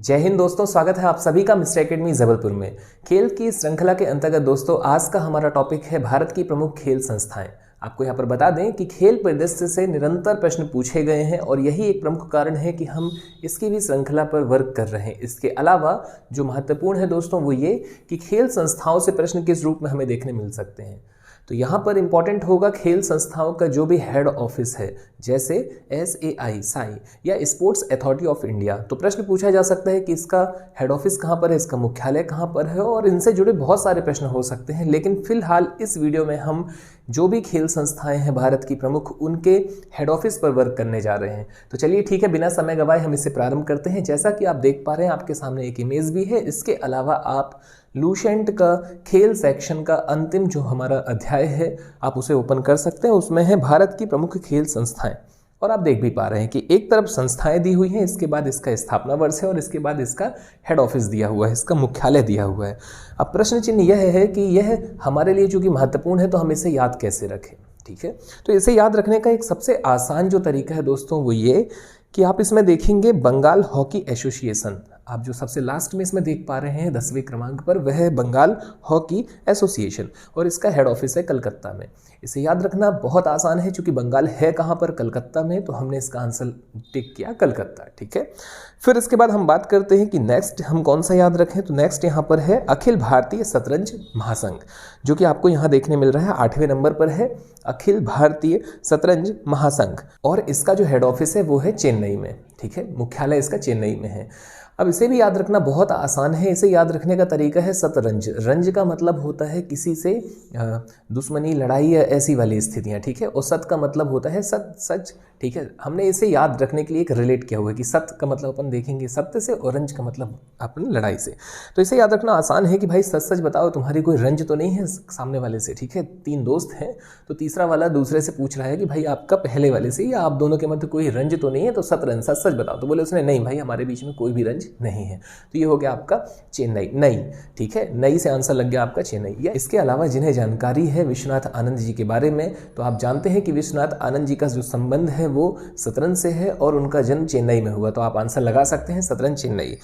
जय हिंद दोस्तों, स्वागत है आप सभी का मिस्टर एकेडमी जबलपुर में। खेल की श्रृंखला के अंतर्गत दोस्तों आज का हमारा टॉपिक है भारत की प्रमुख खेल संस्थाएं। आपको यहाँ पर बता दें कि खेल परिदृश्य से निरंतर प्रश्न पूछे गए हैं और यही एक प्रमुख कारण है कि हम इसकी भी श्रृंखला पर वर्क कर रहे हैं। इसके अलावा जो महत्वपूर्ण है दोस्तों वो ये कि खेल संस्थाओं से प्रश्न किस रूप में हमें देखने मिल सकते हैं। तो यहाँ पर इंपॉर्टेंट होगा खेल संस्थाओं का जो भी हेड ऑफिस है, जैसे SAI या स्पोर्ट्स अथॉरिटी ऑफ इंडिया। तो प्रश्न पूछा जा सकता है कि इसका हेड ऑफिस कहाँ पर है, इसका मुख्यालय कहाँ पर है, और इनसे जुड़े बहुत सारे प्रश्न हो सकते हैं। लेकिन फिलहाल इस वीडियो में हम जो भी खेल संस्थाएं हैं भारत की प्रमुख, उनके हेड ऑफिस पर वर्क करने जा रहे हैं। तो चलिए ठीक है, बिना समय गवाए हम इससे प्रारंभ करते हैं। जैसा कि आप देख पा रहे हैं आपके सामने एक इमेज भी है। इसके अलावा आप लूसेंट का खेल सेक्शन का अंतिम जो हमारा अध्याय है आप उसे ओपन कर सकते हैं। उसमें है भारत की प्रमुख खेल संस्थाएं, और आप देख भी पा रहे हैं कि एक तरफ संस्थाएं दी हुई हैं, इसके बाद इसका स्थापना वर्ष है और इसके बाद इसका हेड ऑफिस दिया हुआ है, इसका मुख्यालय दिया हुआ है। अब प्रश्न चिन्ह यह है कि यह हमारे लिए चूंकि महत्वपूर्ण है तो हम इसे याद कैसे रखें। ठीक है, तो इसे याद रखने का एक सबसे आसान जो तरीका है दोस्तों वो ये कि आप इसमें देखेंगे बंगाल हॉकी एसोसिएशन। आप जो सबसे लास्ट में इसमें देख पा रहे हैं 10वें क्रमांक पर, वह है बंगाल हॉकी एसोसिएशन और इसका हेड ऑफिस है कलकत्ता में। इसे याद रखना बहुत आसान है, क्योंकि बंगाल है कहाँ पर, कलकत्ता में, तो हमने इसका आंसर टिक किया कलकत्ता। ठीक है, फिर इसके बाद हम बात करते हैं कि नेक्स्ट हम कौन सा याद रखें। तो नेक्स्ट यहाँ पर है अखिल भारतीय शतरंज महासंघ, जो कि आपको यहाँ देखने मिल रहा है 8वें नंबर पर है अखिल भारतीय शतरंज महासंघ, और इसका जो हेड ऑफिस है वो है चेन्नई में। ठीक है, मुख्यालय इसका चेन्नई में है। अब इसे भी याद रखना बहुत आसान है। इसे याद रखने का तरीका है शतरंज। रंज का मतलब होता है किसी से दुश्मनी, लड़ाई या ऐसी वाली स्थितियां। ठीक है, और सत का मतलब होता है सच। ठीक है, हमने इसे याद रखने के लिए एक रिलेट किया हुआ है कि सत का मतलब अपन देखेंगे सत्य से और रंज का मतलब अपन लड़ाई से। तो इसे याद रखना आसान है कि भाई सच बताओ, तुम्हारी कोई रंज तो नहीं है सामने वाले से। ठीक है, 3 दोस्त हैं तो तीसरा वाला दूसरे से पूछ रहा है कि भाई आपका पहले वाले से या आप दोनों के मध्य कोई रंज तो नहीं है, तो शतरंज सच बताओ। तो बोले उसने नहीं भाई, हमारे बीच में कोई भी रंज नहीं है। तो ये हो गया आपका चेन्नई, नई। ठीक है, नई से आंसर लग गया आपका चेन्नई। या इसके अलावा जिन्हें जानकारी है विश्वनाथ आनंद जी के बारे में, तो आप जानते हैं कि विश्वनाथ आनंद जी का जो संबंध है वो शतरंज से है और उनका जन्म चेन्नई में हुआ। तो आप आंसर लगा सकते हैं शतरंज चेन्नई।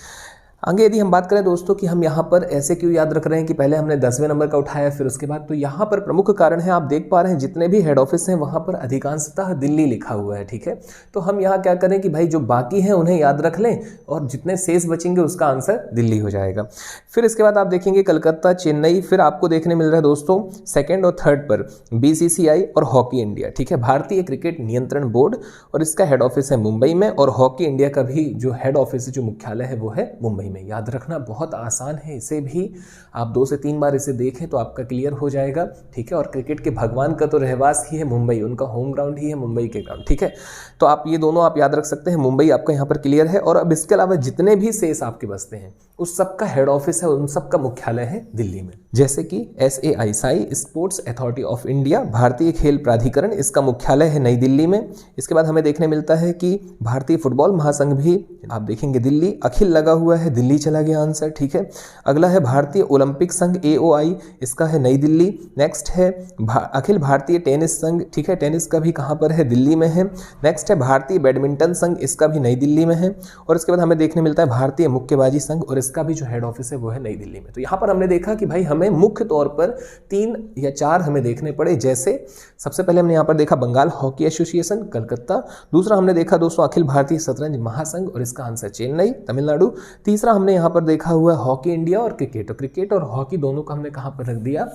आगे यदि हम बात करें दोस्तों कि हम यहाँ पर ऐसे क्यों याद रख रहे हैं कि पहले हमने 10वें नंबर का उठाया फिर उसके बाद, तो यहाँ पर प्रमुख कारण है, आप देख पा रहे हैं जितने भी हेड ऑफिस हैं वहाँ पर अधिकांशतः दिल्ली लिखा हुआ है। ठीक है, तो हम यहाँ क्या करें कि भाई जो बाकी हैं उन्हें याद रख लें और जितने शेष बचेंगे उसका आंसर दिल्ली हो जाएगा। फिर इसके बाद आप देखेंगे कलकत्ता, चेन्नई। फिर आपको देखने मिल रहा है दोस्तों 2nd और 3rd पर BCCI और हॉकी इंडिया। ठीक है, भारतीय क्रिकेट नियंत्रण बोर्ड, और इसका हेड ऑफिस है मुंबई में, और हॉकी इंडिया का भी जो हेड ऑफिस है, जो मुख्यालय है वो है मुंबई में। याद रखना बहुत आसान है, इसे भी आप 2 से 3 बार इसे देखें तो आपका क्लियर हो जाएगा। ठीक है, और क्रिकेट के भगवान का तो रहवास ही है मुंबई, उनका होम ग्राउंड ही है मुंबई के ग्राउंड। ठीक है, तो आप ये दोनों आप याद रख सकते हैं, मुंबई आपका यहाँ पर क्लियर है। और अब इसके अलावा जितने भी शेष आपके बचते हैं उस सबका हेड ऑफिस है, उन सबका मुख्यालय है दिल्ली में। जैसे कि SAI sports authority of India, भारतीय खेल प्राधिकरण, इसका मुख्यालय है नई दिल्ली में। इसके बाद हमें देखने मिलता है कि भारतीय फुटबॉल महासंघ भी आप देखेंगे दिल्ली, अखिल लगा हुआ है, दिल्ली चला गया आंसर। ठीक है, अगला है भारतीय ओलंपिक संघ AOI, इसका है नई दिल्ली। नेक्स्ट है अखिल भारतीय टेनिस संघ। ठीक है, टेनिस का भी कहाँ पर है, दिल्ली में है। नेक्स्ट है भारतीय बैडमिंटन संघ, इसका भी नई दिल्ली में है। और इसके बाद हमें देखने मिलता है भारतीय मुक्केबाजी संघ, और इसका भी जो हेड ऑफिस है वो है नई दिल्ली में। तो यहाँ पर हमने देखा कि भाई हमें मुख्य तौर पर 3 या 4 हमें देखने पड़े। जैसे सबसे पहले हमने यहाँ पर देखा बंगाल हॉकी एसोसिएशन कलकत्ता, दूसरा हमने देखा दोस्तों अखिल भारतीय शतरंज महासंघ और इसका आंसर चेन्नई तमिलनाडु, तीसरा हमने यहाँ पर देखा हुआ हॉकी इंडिया और क्रिकेट। तो क्रिकेट और हॉकी दोनों का हमने कहाँ पर रख दिया,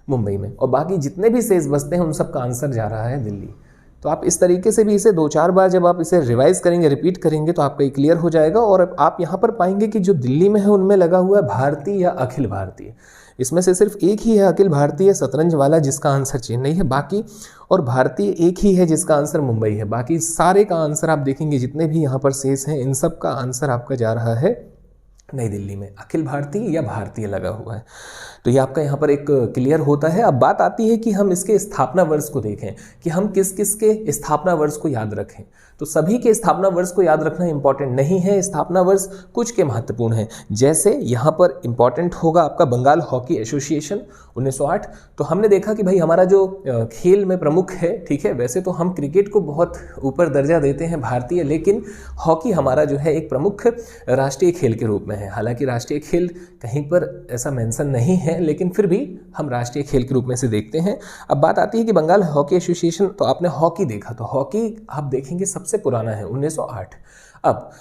मुंबई में। और बाकी जितने भी शेष बचते हैं उन सब का आंसर जा रहा है दिल्ली। तो आप इस तरीके से भी इसे 2-4 बार जब आप इसे रिवाइज करेंगे, रिपीट करेंगे, तो आपका ये क्लियर हो जाएगा। और आप यहाँ पर पाएंगे कि जो दिल्ली में है उनमें लगा हुआ है भारतीय या अखिल भारतीय। इसमें से सिर्फ एक ही है अखिल भारतीय शतरंज वाला जिसका आंसर चेन्नई है, बाकी और भारतीय एक ही है जिसका आंसर मुंबई है। बाकी सारे का आंसर आप देखेंगे जितने भी यहाँ पर शेष हैं इन सब का आंसर आपका जा रहा है नई दिल्ली में। अखिल भारतीय या भारतीय लगा हुआ है। तो ये आपका यहाँ पर एक क्लियर होता है। अब बात आती है कि हम इसके स्थापना वर्ष को देखें कि हम किस किस के स्थापना वर्ष को याद रखें। तो सभी के स्थापना वर्ष को याद रखना इंपॉर्टेंट नहीं है, स्थापना वर्ष कुछ के महत्वपूर्ण हैं। जैसे यहाँ पर इंपॉर्टेंट होगा आपका बंगाल हॉकी एसोसिएशन 1908। तो हमने देखा कि भाई हमारा जो खेल में प्रमुख है, ठीक है, वैसे तो हम क्रिकेट को बहुत ऊपर दर्जा देते हैं भारतीय, लेकिन हॉकी हमारा जो है एक प्रमुख राष्ट्रीय खेल के रूप में है। हालांकि राष्ट्रीय खेल कहीं पर ऐसा मेंशन नहीं है, लेकिन फिर भी हम राष्ट्रीय खेल के रूप में से देखते हैं। अब बात आती है कि बंगाल हॉकी एसोसिएशन, तो आपने हॉकी देखा, तो हॉकी आप देखेंगे सबसे पुराना है 1908। अब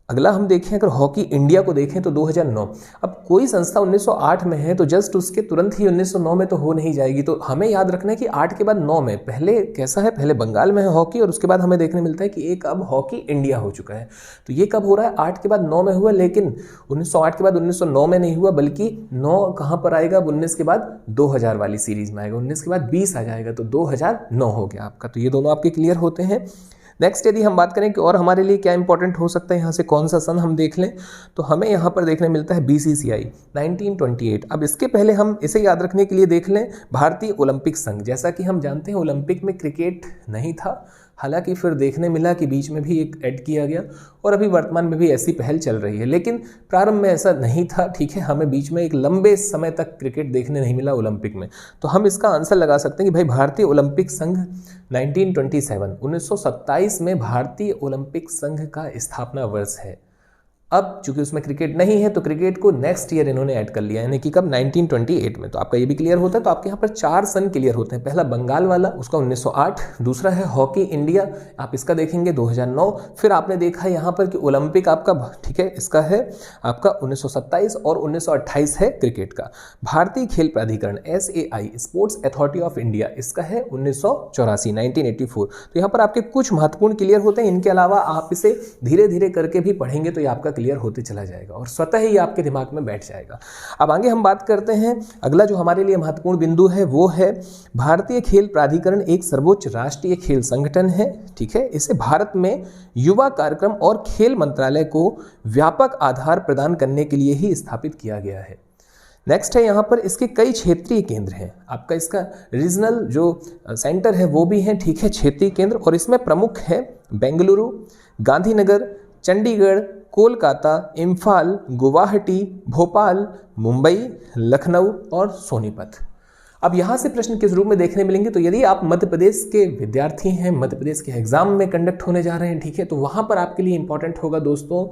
अगला हम देखें, अगर हॉकी इंडिया को देखें तो 2009। अब कोई संस्था 1908 में है तो जस्ट उसके तुरंत ही 1909 में तो हो नहीं जाएगी, तो हमें याद रखना है कि 8 के बाद 9 में पहले कैसा है, पहले बंगाल में है हॉकी और उसके बाद हमें देखने मिलता है कि एक अब हॉकी इंडिया हो चुका है। तो ये कब हो रहा है, 8 के बाद 9 में हुआ, लेकिन 1908 के बाद 1909 में नहीं हुआ, बल्कि 9 कहाँ पर आएगा, 19 के बाद 2000 वाली सीरीज में आएगा, 19 के बाद 20 आ जाएगा, तो 2009 हो गया आपका। तो ये दोनों आपके क्लियर होते हैं। नेक्स्ट यदि हम बात करें कि और हमारे लिए क्या इंपॉर्टेंट हो सकता है, यहाँ से कौन सा सन हम देख लें, तो हमें यहाँ पर देखने मिलता है BCCI 1928। अब इसके पहले हम इसे याद रखने के लिए देख लें भारतीय ओलंपिक संघ। जैसा कि हम जानते हैं ओलंपिक में क्रिकेट नहीं था, हालांकि फिर देखने मिला कि बीच में भी एक ऐड किया गया और अभी वर्तमान में भी ऐसी पहल चल रही है, लेकिन प्रारंभ में ऐसा नहीं था, ठीक है। हमें बीच में एक लंबे समय तक क्रिकेट देखने नहीं मिला ओलंपिक में, तो हम इसका आंसर लगा सकते हैं कि भाई भारतीय ओलंपिक संघ 1927 में भारतीय ओलंपिक संघ का स्थापना वर्ष है। अब चूंकि उसमें क्रिकेट नहीं है तो क्रिकेट को नेक्स्ट ईयर इन्होंने ऐड कर लिया, यानी कि कब, 1928 में। तो आपका ये भी क्लियर होता है। तो आपके यहाँ पर 4 सन क्लियर होते हैं। पहला बंगाल वाला, उसका 1908, दूसरा है हॉकी इंडिया, आप इसका देखेंगे 2009, फिर आपने देखा यहाँ पर कि ओलंपिक आपका, ठीक है, इसका है आपका 1927 और 1928 है क्रिकेट का। भारतीय खेल प्राधिकरण SAI sports authority of India, इसका है 1984 1984। तो यहाँ पर आपके कुछ महत्वपूर्ण क्लियर होते हैं। इनके अलावा आप इसे धीरे धीरे करके भी पढ़ेंगे तो ये आपका क्लियर होते चला जाएगा और स्वतः ही आपके दिमाग में बैठ जाएगा। अब आगे हम बात करते हैं, अगला जो हमारे लिए महत्वपूर्ण बिंदु है वो है भारतीय खेल प्राधिकरण एक सर्वोच्च राष्ट्रीय खेल संगठन है, ठीक है। इसे भारत में युवा कार्यक्रम और खेल मंत्रालय को व्यापक आधार प्रदान करने के लिए ही स्थापित किया गया है। नेक्स्ट है यहाँ पर इसके कई क्षेत्रीय केंद्र हैं। आपका इसका रीजनल जो सेंटर है वो भी है, ठीक है, क्षेत्रीय केंद्र, और इसमें प्रमुख है बेंगलुरु, गांधीनगर, चंडीगढ़, कोलकाता, इम्फाल, गुवाहाटी, भोपाल, मुंबई, लखनऊ और सोनीपत। अब यहाँ से प्रश्न किस रूप में देखने मिलेंगे, तो यदि आप मध्य प्रदेश के विद्यार्थी हैं, मध्य प्रदेश के एग्जाम में कंडक्ट होने जा रहे हैं, ठीक है, तो वहाँ पर आपके लिए इंपॉर्टेंट होगा दोस्तों,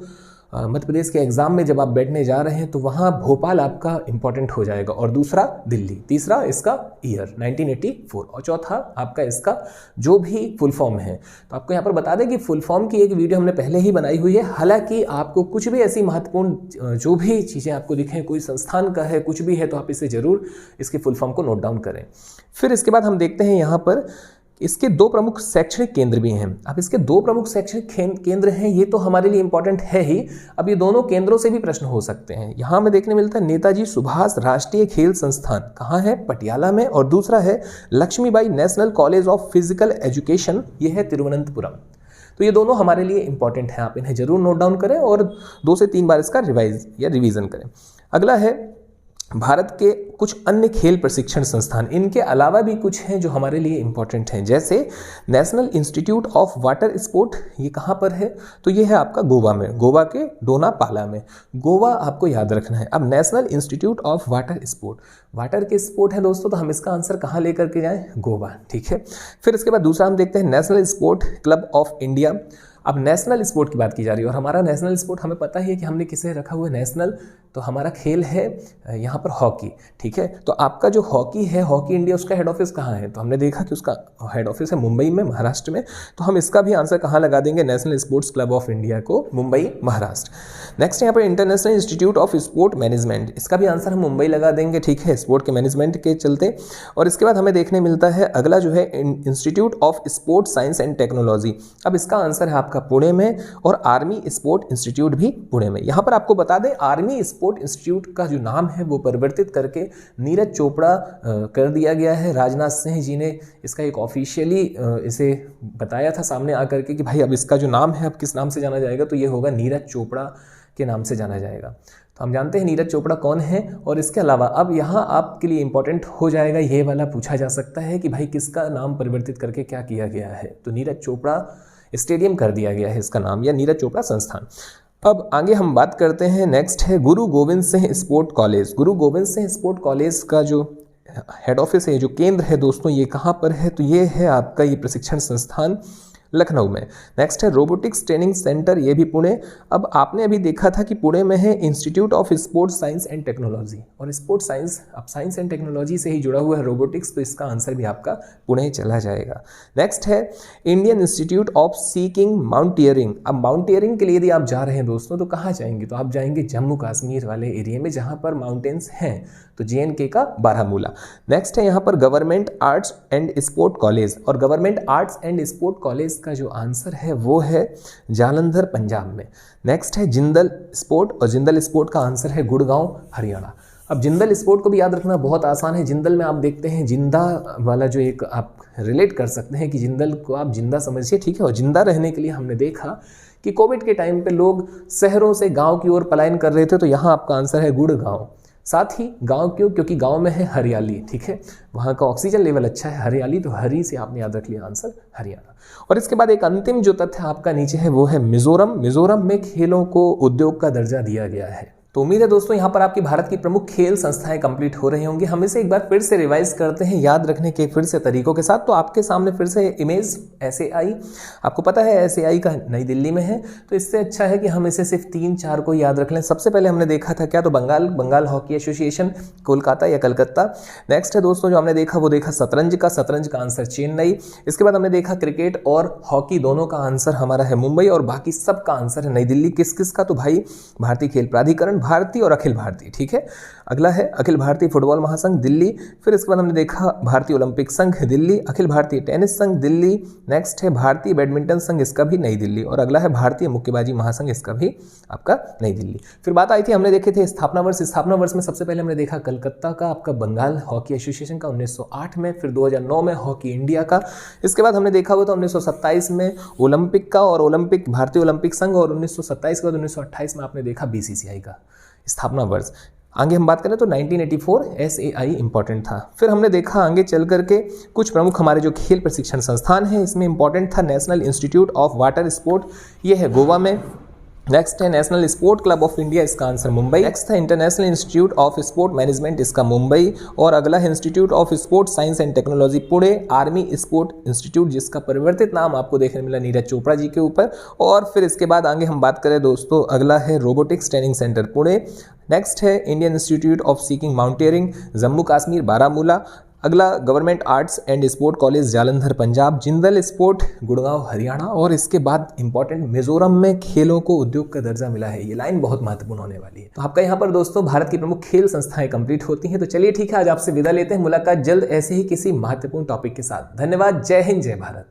मध्य प्रदेश के एग्जाम में जब आप बैठने जा रहे हैं तो वहाँ भोपाल आपका इंपॉर्टेंट हो जाएगा, और दूसरा दिल्ली, तीसरा इसका ईयर 1984, और चौथा आपका इसका जो भी फुल फॉर्म है। तो आपको यहाँ पर बता दें कि फुल फॉर्म की एक वीडियो हमने पहले ही बनाई हुई है। हालांकि आपको कुछ भी ऐसी महत्वपूर्ण जो भी चीज़ें आपको दिखें, कोई संस्थान का है, कुछ भी है, तो आप इसे ज़रूर इसके फुल फॉर्म को नोट डाउन करें। फिर इसके बाद हम देखते हैं यहाँ पर इसके 2 प्रमुख शैक्षणिक केंद्र भी हैं। अब इसके 2 प्रमुख शैक्षणिक केंद्र हैं, ये तो हमारे लिए इंपॉर्टेंट है ही। अब ये दोनों केंद्रों से भी प्रश्न हो सकते हैं। यहाँ में देखने मिलता है नेताजी सुभाष राष्ट्रीय खेल संस्थान, कहाँ है, पटियाला में, और दूसरा है Lakshmibai national college of physical education, ये है तिरुवनंतपुरम। तो ये दोनों हमारे लिए इंपॉर्टेंट हैं, आप इन्हें जरूर नोट डाउन करें और 2 से 3 बार इसका रिवाइज या रिवीजन करें। अगला है भारत के कुछ अन्य खेल प्रशिक्षण संस्थान, इनके अलावा भी कुछ हैं जो हमारे लिए इंपॉर्टेंट हैं, जैसे national institute of water sport, ये कहाँ पर है, तो ये है आपका गोवा में, गोवा के डोनापाला में, गोवा आपको याद रखना है। अब national institute of water sport, water के स्पोर्ट है दोस्तों, तो हम इसका आंसर कहाँ लेकर के जाएं, गोवा, ठीक है। फिर इसके बाद दूसरा हम देखते हैं national sport club of India. अब नेशनल स्पोर्ट की बात की जा रही है और हमारा नेशनल स्पोर्ट हमें पता ही है कि हमने किसे रखा हुआ है नेशनल, तो हमारा खेल है यहाँ पर हॉकी, ठीक है। तो आपका जो हॉकी है, हॉकी इंडिया, उसका हेड ऑफिस कहाँ है, तो हमने देखा कि उसका हेड ऑफिस है मुंबई में, महाराष्ट्र में। तो हम इसका भी आंसर कहाँ लगा देंगे, national sports club of India को, मुंबई, महाराष्ट्र। नेक्स्ट यहाँ पर international institute of sport management, इसका भी आंसर हम मुंबई लगा देंगे, ठीक है, स्पोर्ट के मैनेजमेंट के चलते। और इसके बाद हमें देखने मिलता है अगला जो है institute of sport science and technology. अब इसका आंसर है आपका पुणे में, और आर्मी स्पोर्ट इंस्टीट्यूट भी पुणे में। यहाँ पर आपको बता दें आर्मी स्पोर्ट इंस्टीट्यूट का जो नाम है वो परिवर्तित करके नीरज चोपड़ा कर दिया गया है। राजनाथ सिंह जी ने इसका एक ऑफिशियली इसे बताया था सामने आकर के कि भाई अब इसका जो नाम है अब किस नाम से जाना जाएगा, तो ये होगा नीरज चोपड़ा के नाम से जाना जाएगा। तो हम जानते हैं नीरज चोपड़ा कौन है। और इसके अलावा अब यहाँ आपके लिए इंपॉर्टेंट हो जाएगा, ये वाला पूछा जा सकता है कि भाई किसका नाम परिवर्तित करके क्या किया गया है, तो नीरज चोपड़ा स्टेडियम कर दिया गया है इसका नाम, या नीरज चोपड़ा संस्थान। अब आगे हम बात करते हैं, नेक्स्ट है गुरु गोविंद सिंह स्पोर्ट कॉलेज। गुरु गोविंद सिंह स्पोर्ट कॉलेज का जो हेड ऑफिस है, जो केंद्र है दोस्तों, ये कहाँ पर है? तो ये है आपका ये प्रशिक्षण संस्थान लखनऊ में। नेक्स्ट है रोबोटिक्स ट्रेनिंग सेंटर, ये भी पुणे। अब आपने अभी देखा था कि पुणे में है institute of sports science and technology, और स्पोर्ट्स साइंस अब साइंस एंड टेक्नोलॉजी से ही जुड़ा हुआ है रोबोटिक्स, तो इसका आंसर भी आपका पुणे चला जाएगा। नेक्स्ट है Indian institute of skiing mountaineering. अब माउंटेनियरिंग के लिए यदि आप जा रहे हैं दोस्तों तो कहाँ जाएंगे? तो आप जाएंगे जम्मू कश्मीर वाले एरिया में जहाँ पर माउंटेन्स हैं, तो JNK का बारामूला। नेक्स्ट है यहाँ पर government arts and sport college, और government arts and sport college का जो आंसर है वो है जालंधर पंजाब में। नेक्स्ट है जिंदल स्पोर्ट, और जिंदल स्पोर्ट का आंसर है गुड़गांव हरियाणा। अब जिंदल स्पोर्ट को भी याद रखना बहुत आसान है। जिंदल में आप देखते हैं जिंदा वाला जो एक आप रिलेट कर सकते हैं कि जिंदल को आप जिंदा समझिए, ठीक है। और जिंदा रहने के लिए हमने देखा कि कोविड के टाइम पे लोग शहरों से गांव की ओर पलायन कर रहे थे, तो यहाँ आपका आंसर है गुड़गांव। साथ ही गांव क्यों? क्योंकि गांव में है हरियाली, ठीक है, वहाँ का ऑक्सीजन लेवल अच्छा है, हरियाली, तो हरी से आपने याद रख लिया आंसर हरियाणा। और इसके बाद एक अंतिम जो तथ्य आपका नीचे है वो है मिजोरम। मिजोरम में खेलों को उद्योग का दर्जा दिया गया है। तो उम्मीद है दोस्तों यहाँ पर आपकी भारत की प्रमुख खेल संस्थाएं कंप्लीट हो रही होंगी। हम इसे एक बार फिर से रिवाइज करते हैं याद रखने के फिर से तरीकों के साथ। तो आपके सामने फिर से इमेज SAI, आपको पता है SAI का नई दिल्ली में है, तो इससे अच्छा है कि हम इसे सिर्फ 3-4 को याद रख लें। सबसे पहले हमने देखा था क्या? तो बंगाल हॉकी एसोसिएशन, कोलकाता या कलकत्ता। नेक्स्ट है दोस्तों जो हमने देखा वो देखा शतरंज का आंसर चेन्नई। इसके बाद हमने देखा क्रिकेट और हॉकी दोनों का आंसर हमारा है मुंबई, और बाकी सब का आंसर है नई दिल्ली। किस किस का? तो भाई भारतीय खेल प्राधिकरण, भारतीय और अखिल भारतीय, ठीक है। अगला है अखिल भारतीय फुटबॉल महासंघ दिल्ली। फिर इसके बाद हमने देखा भारतीय ओलंपिक संघ दिल्ली, अखिल भारतीय टेनिस संघ दिल्ली। नेक्स्ट है भारतीय बैडमिंटन संघ, इसका भी नई दिल्ली। और अगला है भारतीय मुक्केबाजी महासंघ, इसका भी आपका नई दिल्ली। फिर बात आई थी, हमने देखे थे स्थापना वर्ष में सबसे पहले हमने देखा कलकत्ता का आपका बंगाल हॉकी एसोसिएशन का 1908 में, फिर 2009 में हॉकी इंडिया का। इसके बाद हमने देखा हुआ था 1927 में ओलंपिक का, और ओलंपिक भारतीय ओलंपिक संघ, और 1927 के बाद 1928 में आपने देखा BCCI का स्थापना वर्ष। आगे हम बात करें तो 1984 SAI इंपॉर्टेंट था। फिर हमने देखा आगे चल करके कुछ प्रमुख हमारे जो खेल प्रशिक्षण संस्थान हैं, इसमें इंपॉर्टेंट था national institute of water sport, ये है गोवा में। नेक्स्ट है national sport club of India, इसका आंसर मुंबई। नेक्स्ट है international institute of sport management, इसका मुंबई। और अगला है institute of sport science and technology Pune, army sport institute, जिसका परिवर्तित नाम आपको देखने मिला नीरज चोपड़ा जी के ऊपर। और फिर इसके बाद आगे हम बात करें दोस्तों, अगला है robotics training centre Pune. Next है Indian institute of skiing mountaineering Jammu Kashmir Baramulla. अगला government arts and sport college Jalandhar Punjab, Jindal sport Gurgaon Haryana. और इसके बाद इंपॉर्टेंट मिजोरम में खेलों को उद्योग का दर्जा मिला है। ये लाइन बहुत महत्वपूर्ण होने वाली है। तो आपका यहाँ पर दोस्तों भारत की प्रमुख खेल संस्थाएं कंप्लीट होती हैं। तो चलिए ठीक है, आज आपसे विदा लेते हैं। मुलाकात जल्द ऐसे ही किसी महत्वपूर्ण टॉपिक के साथ। धन्यवाद। जय हिंद, जय भारत।